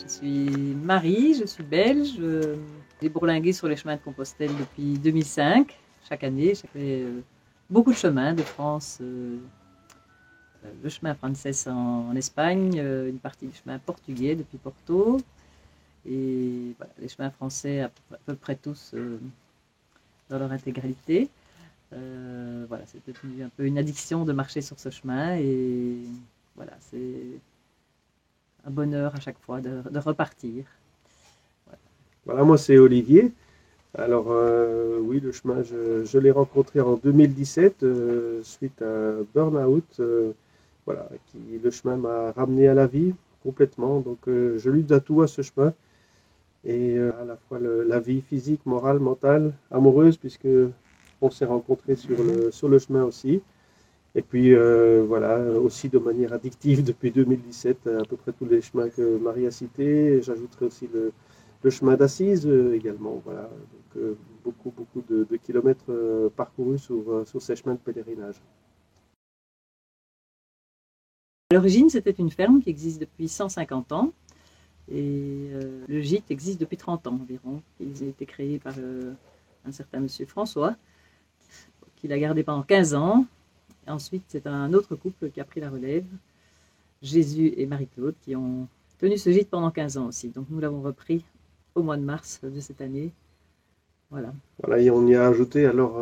Je suis Marie, je suis belge. J'ai bourlingué sur les chemins de Compostelle depuis 2005. Chaque année, j'ai fait beaucoup de chemins de France. Le chemin français en Espagne, une partie du chemin portugais depuis Porto. Et voilà, les chemins français à peu près tous dans leur intégralité. Voilà, c'est devenu un peu une addiction de marcher sur ce chemin. Et voilà, c'est un bonheur à chaque fois de repartir. Voilà, moi c'est Olivier. Alors oui, le chemin, je l'ai rencontré en 2017 suite à un burn-out. Voilà, le chemin m'a ramené à la vie complètement. Donc je lui dois tout à ce chemin. Et à la fois la vie physique, morale, mentale, amoureuse, puisque on s'est rencontrés sur le chemin aussi. Et puis voilà, aussi de manière addictive depuis 2017, à peu près tous les chemins que Marie a cités. J'ajouterai aussi le chemin d'Assise également. Voilà, donc beaucoup de kilomètres parcourus sur ces chemins de pèlerinage. À l'origine, c'était une ferme qui existe depuis 150 ans. Et le gîte existe depuis 30 ans environ. Il a été créé par un certain monsieur François, qui l'a gardé pendant 15 ans. Et ensuite, c'est un autre couple qui a pris la relève, Jésus et Marie-Claude, qui ont tenu ce gîte pendant 15 ans aussi. Donc nous l'avons repris au mois de mars de cette année. Voilà. Voilà, et on y a ajouté alors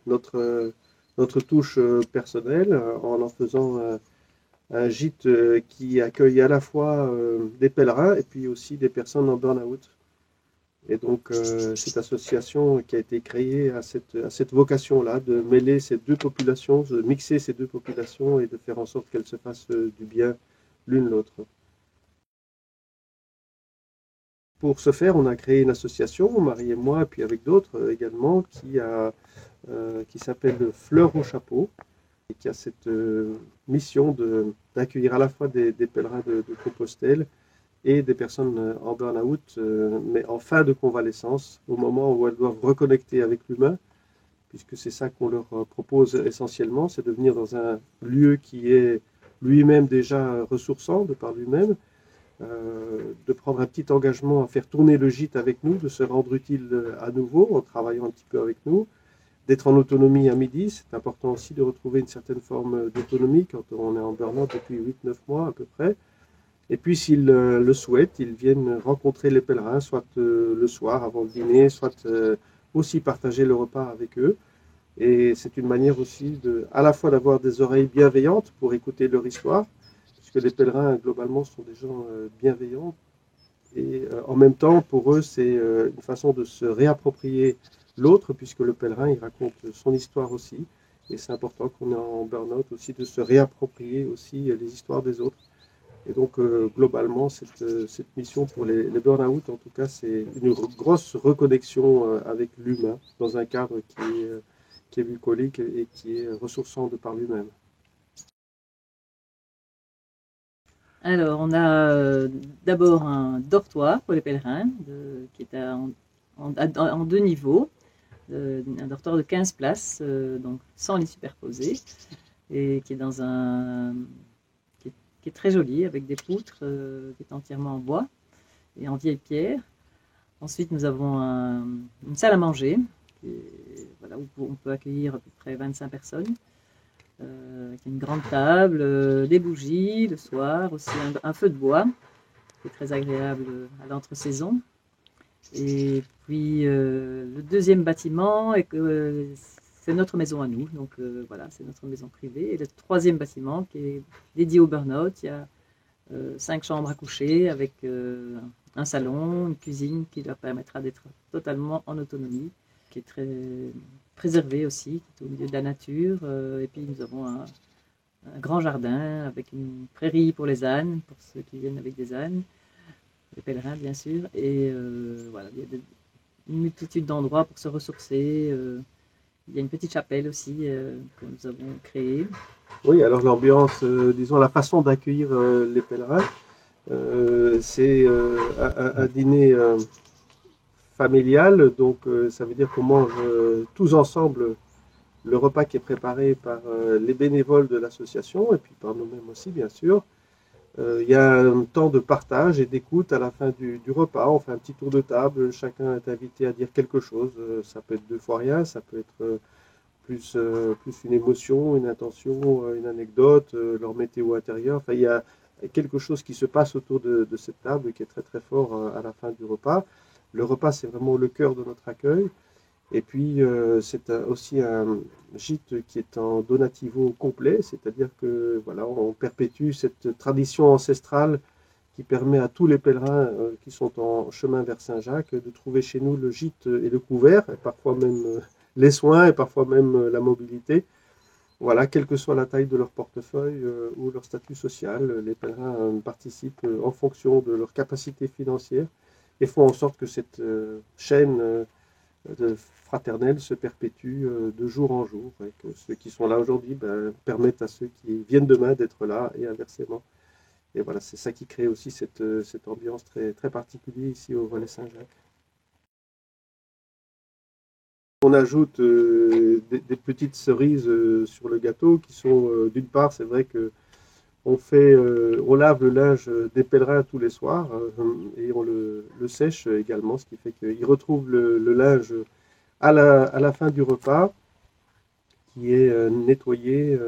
notre touche personnelle en faisant un gîte qui accueille à la fois des pèlerins et puis aussi des personnes en burn-out. Et donc cette association qui a été créée a cette vocation-là de mêler ces deux populations, de mixer ces deux populations et de faire en sorte qu'elles se fassent du bien l'une l'autre. Pour ce faire, on a créé une association, Marie et moi, et puis avec d'autres également, qui s'appelle Fleurs au chapeau, et qui a cette mission d'accueillir à la fois des pèlerins de Compostelle et des personnes en burn-out, mais en fin de convalescence, au moment où elles doivent reconnecter avec l'humain, puisque c'est ça qu'on leur propose essentiellement, c'est de venir dans un lieu qui est lui-même déjà ressourçant de par lui-même, de prendre un petit engagement à faire tourner le gîte avec nous, de se rendre utile à nouveau en travaillant un petit peu avec nous, d'être en autonomie à midi. C'est important aussi de retrouver une certaine forme d'autonomie quand on est en burn-out depuis 8-9 mois à peu près. Et puis s'ils le souhaitent, ils viennent rencontrer les pèlerins, soit le soir avant le dîner, soit aussi partager le repas avec eux. Et c'est une manière aussi à la fois d'avoir des oreilles bienveillantes pour écouter leur histoire, puisque les pèlerins globalement sont des gens bienveillants. Et en même temps, pour eux, c'est une façon de se réapproprier l'autre, puisque le pèlerin, il raconte son histoire aussi. Et c'est important qu'on est en burn-out aussi, de se réapproprier aussi les histoires des autres. Et donc, globalement, cette mission pour les burn-out, en tout cas, c'est une grosse reconnexion avec l'humain dans un cadre qui est bucolique et qui est ressourçant de par lui-même. Alors, on a d'abord un dortoir pour les pèlerins, qui est en deux niveaux. Un dortoir de 15 places, donc sans lit superposé, et qui est dans qui est très joli, avec des poutres, qui est entièrement en bois et en vieille pierre. Ensuite, nous avons une salle à manger, voilà, où on peut accueillir à peu près 25 personnes, avec une grande table, des bougies le soir, aussi un feu de bois, qui est très agréable à l'entre-saison. Et puis le deuxième bâtiment, c'est notre maison à nous, donc voilà, c'est notre maison privée. Et le troisième bâtiment qui est dédié au burn-out, il y a 5 chambres à coucher avec un salon, une cuisine qui leur permettra d'être totalement en autonomie, qui est très préservée aussi, qui est au milieu de la nature. Et puis nous avons un grand jardin avec une prairie pour les ânes, pour ceux qui viennent avec des ânes. Les pèlerins bien sûr, et voilà, il y a une multitude d'endroits pour se ressourcer. Il y a une petite chapelle aussi que nous avons créée. Oui, alors l'ambiance, disons la façon d'accueillir les pèlerins, c'est un dîner familial, donc ça veut dire qu'on mange tous ensemble le repas qui est préparé par les bénévoles de l'association et puis par nous-mêmes aussi bien sûr. Il y a un temps de partage et d'écoute à la fin du repas. On fait un petit tour de table, chacun est invité à dire quelque chose. Ça peut être deux fois rien, ça peut être plus une émotion, une intention, une anecdote, leur météo intérieure. Enfin, il y a quelque chose qui se passe autour de cette table qui est très très fort à la fin du repas. Le repas, c'est vraiment le cœur de notre accueil. Et puis, c'est aussi un gîte qui est en donativo complet, c'est-à-dire que voilà, on perpétue cette tradition ancestrale qui permet à tous les pèlerins qui sont en chemin vers Saint-Jacques de trouver chez nous le gîte et le couvert, et parfois même les soins et parfois même la mobilité. Voilà, quelle que soit la taille de leur portefeuille ou leur statut social, les pèlerins participent en fonction de leur capacité financière et font en sorte que cette chaîne fraternelle se perpétue de jour en jour et que ceux qui sont là aujourd'hui permettent à ceux qui viennent demain d'être là et inversement. Et voilà, c'est ça qui crée aussi cette ambiance très, très particulière ici au Valais Saint-Jacques. On ajoute des petites cerises sur le gâteau qui sont, d'une part, c'est vrai que on lave le linge des pèlerins tous les soirs et on le sèche également, ce qui fait qu'ils retrouvent le linge à la fin du repas qui est nettoyé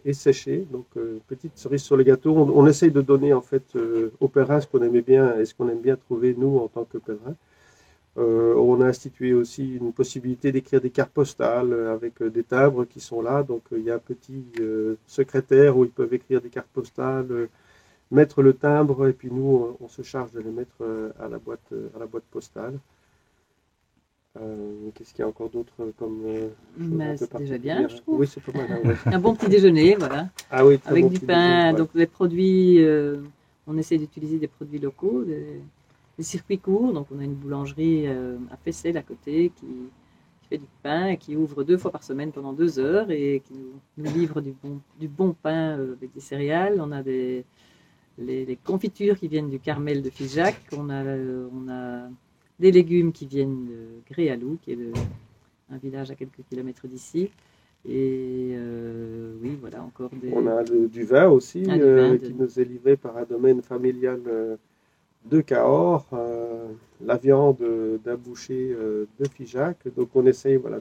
et séché. Donc, petite cerise sur le gâteau. On essaye de donner en fait aux pèlerins ce qu'on aimait bien et ce qu'on aime bien trouver nous en tant que pèlerins. On a institué aussi une possibilité d'écrire des cartes postales avec des timbres qui sont là. Donc il y a un petit secrétaire où ils peuvent écrire des cartes postales, mettre le timbre et puis nous on se charge de les mettre à la boîte postale. Qu'est-ce qu'il y a encore d'autre comme c'est déjà bien, je trouve. Oui, c'est pas mal. Hein, ouais. Un bon petit déjeuner, voilà. Ah oui, avec bon du pain, déjeuner, ouais. donc les produits, on essaie d'utiliser des produits locaux, des circuits courts. Donc on a une boulangerie à Fessel à côté qui fait du pain et qui ouvre 2 fois par semaine pendant 2 heures et qui nous livre du bon pain avec des céréales. On a les confitures qui viennent du Carmel de Figeac. On a des légumes qui viennent de Gréalou, qui est un village à quelques kilomètres d'ici. Et oui, voilà, encore des... On a du vin aussi, du vin qui nous est livré par un domaine familial de Cahors, la viande d'un boucher de Figeac. Donc on essaye voilà,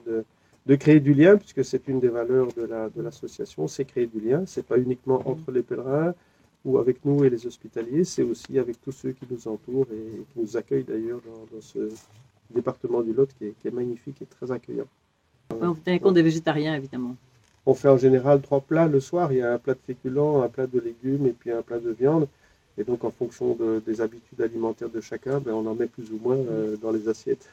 de créer du lien, puisque c'est une des valeurs de l'association, c'est créer du lien. Ce n'est pas uniquement entre les pèlerins ou avec nous et les hospitaliers, c'est aussi avec tous ceux qui nous entourent et qui nous accueillent d'ailleurs dans ce département du Lot qui est magnifique et très accueillant. On tient compte des végétariens, évidemment. On fait en général 3 plats le soir. Il y a un plat de féculents, un plat de légumes et puis un plat de viande. Et donc, en fonction des habitudes alimentaires de chacun, on en met plus ou moins dans les assiettes.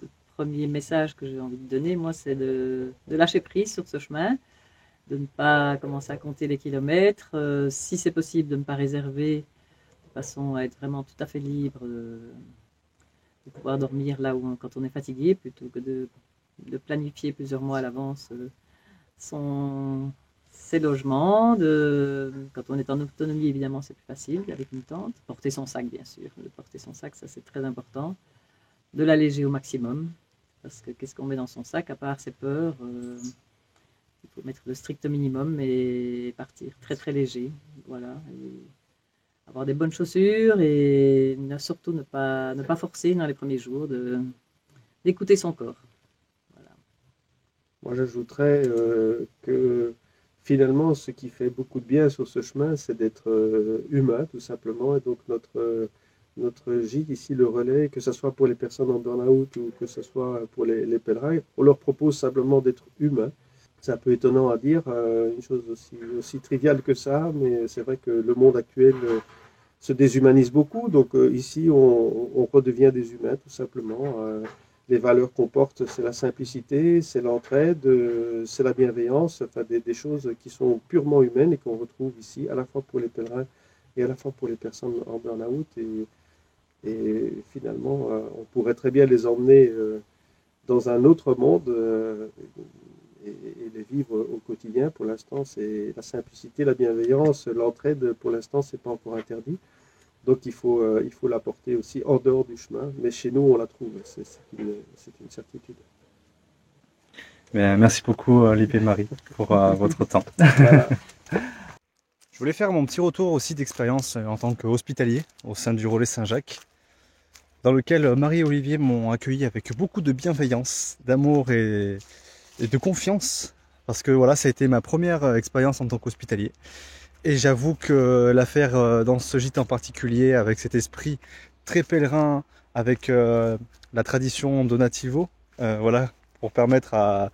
Le premier message que j'ai envie de donner, moi, c'est de lâcher prise sur ce chemin, de ne pas commencer à compter les kilomètres. Si c'est possible, de ne pas réserver de façon à être vraiment tout à fait libre, de pouvoir dormir là où quand on est fatigué, plutôt que de planifier plusieurs mois à l'avance ses logements. Quand on est en autonomie, évidemment, c'est plus facile avec une tente. Porter son sac, bien sûr. De porter son sac, ça c'est très important. De l'alléger au maximum. Parce que qu'est-ce qu'on met dans son sac, à part ses peurs il faut mettre le strict minimum et partir très très léger. Voilà. Et avoir des bonnes chaussures et surtout ne pas forcer dans les premiers jours, d'écouter son corps. Voilà. Moi, j'ajouterais que finalement, ce qui fait beaucoup de bien sur ce chemin, c'est d'être humain, tout simplement. Et donc, notre gîte ici, le relais, que ce soit pour les personnes en burn-out ou que ce soit pour les pèlerins, on leur propose simplement d'être humains. C'est un peu étonnant à dire, une chose aussi triviale que ça, mais c'est vrai que le monde actuel se déshumanise beaucoup. Donc ici, on redevient des humains, tout simplement. Les valeurs qu'on porte, c'est la simplicité, c'est l'entraide, c'est la bienveillance, enfin des choses qui sont purement humaines et qu'on retrouve ici, à la fois pour les pèlerins et à la fois pour les personnes en burn-out. Et finalement, on pourrait très bien les emmener dans un autre monde et les vivre au quotidien. Pour l'instant, c'est la simplicité, la bienveillance, l'entraide, pour l'instant, ce n'est pas encore interdit. Donc il faut l'apporter aussi en dehors du chemin, mais chez nous, on la trouve, c'est une certitude. Merci beaucoup, Lippe et Marie, pour votre temps. Voilà. Je voulais faire mon petit retour aussi d'expérience en tant qu'hospitalier au sein du Relais Saint-Jacques, dans lequel Marie et Olivier m'ont accueilli avec beaucoup de bienveillance, d'amour et de confiance, parce que voilà, ça a été ma première expérience en tant qu'hospitalier. Et j'avoue que l'affaire dans ce gîte en particulier, avec cet esprit très pèlerin, avec la tradition donativo, voilà, pour permettre à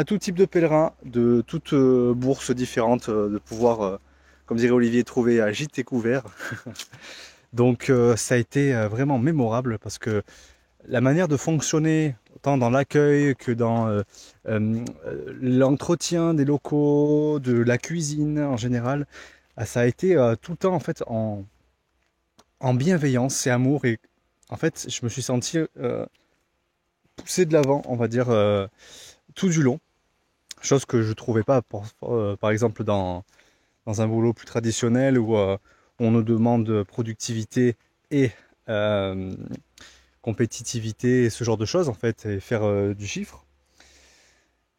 tout type de pèlerins, de toutes bourses différentes, de pouvoir, comme dirait Olivier, trouver à gîte et couvert. Donc ça a été vraiment mémorable parce que la manière de fonctionner, tant dans l'accueil que dans l'entretien des locaux, de la cuisine en général, ça a été tout le temps en fait en bienveillance et amour. Et en fait, je me suis senti poussé de l'avant, on va dire, tout du long. Chose que je ne trouvais pas, par exemple, dans un boulot plus traditionnel où on nous demande productivité et compétitivité et ce genre de choses, en fait, et faire du chiffre.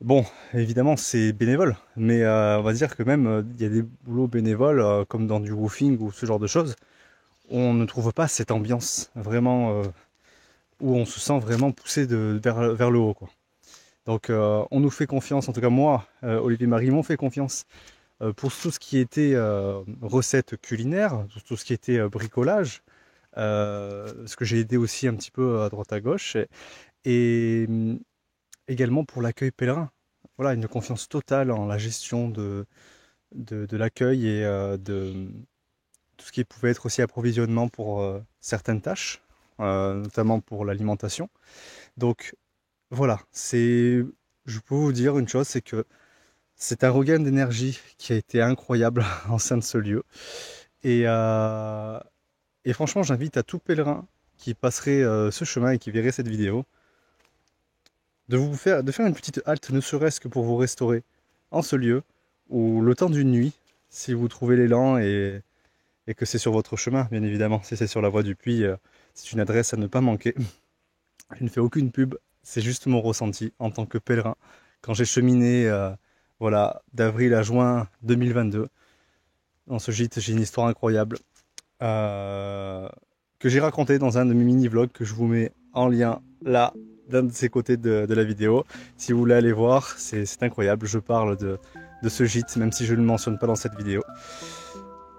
Bon, évidemment, c'est bénévole, mais on va dire que même il y a des boulots bénévoles, comme dans du roofing ou ce genre de choses, on ne trouve pas cette ambiance vraiment où on se sent vraiment poussé vers le haut, quoi. Donc on nous fait confiance, en tout cas moi, Olivier et Marie m'ont fait confiance pour tout ce qui était recettes culinaires, tout ce qui était bricolage, parce que j'ai aidé aussi un petit peu à droite à gauche, et également pour l'accueil pèlerin. Voilà, une confiance totale en la gestion de l'accueil et de tout ce qui pouvait être aussi approvisionnement pour certaines tâches, notamment pour l'alimentation. Donc voilà, je peux vous dire une chose, c'est que c'est un regain d'énergie qui a été incroyable en sein de ce lieu. Et franchement, j'invite à tout pèlerin qui passerait ce chemin et qui verrait cette vidéo de faire une petite halte, ne serait-ce que pour vous restaurer en ce lieu, ou le temps d'une nuit, si vous trouvez l'élan et que c'est sur votre chemin, bien évidemment. Si c'est sur la voie du Puy, c'est une adresse à ne pas manquer. Je ne fais aucune pub, c'est juste mon ressenti en tant que pèlerin. Quand j'ai cheminé voilà, d'avril à juin 2022, dans ce gîte, j'ai une histoire incroyable que j'ai racontée dans un de mes mini-vlogs que je vous mets en lien là, d'un de ces côtés de la vidéo. Si vous voulez aller voir, c'est incroyable. Je parle de ce gîte, même si je ne le mentionne pas dans cette vidéo.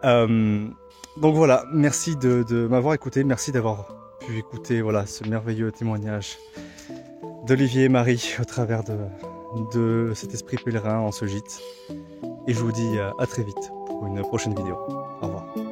Donc voilà, merci de m'avoir écouté, merci d'avoir pu écouter voilà, ce merveilleux témoignage d'Olivier et Marie au travers de cet esprit pèlerin en ce gîte. Et je vous dis à très vite pour une prochaine vidéo. Au revoir.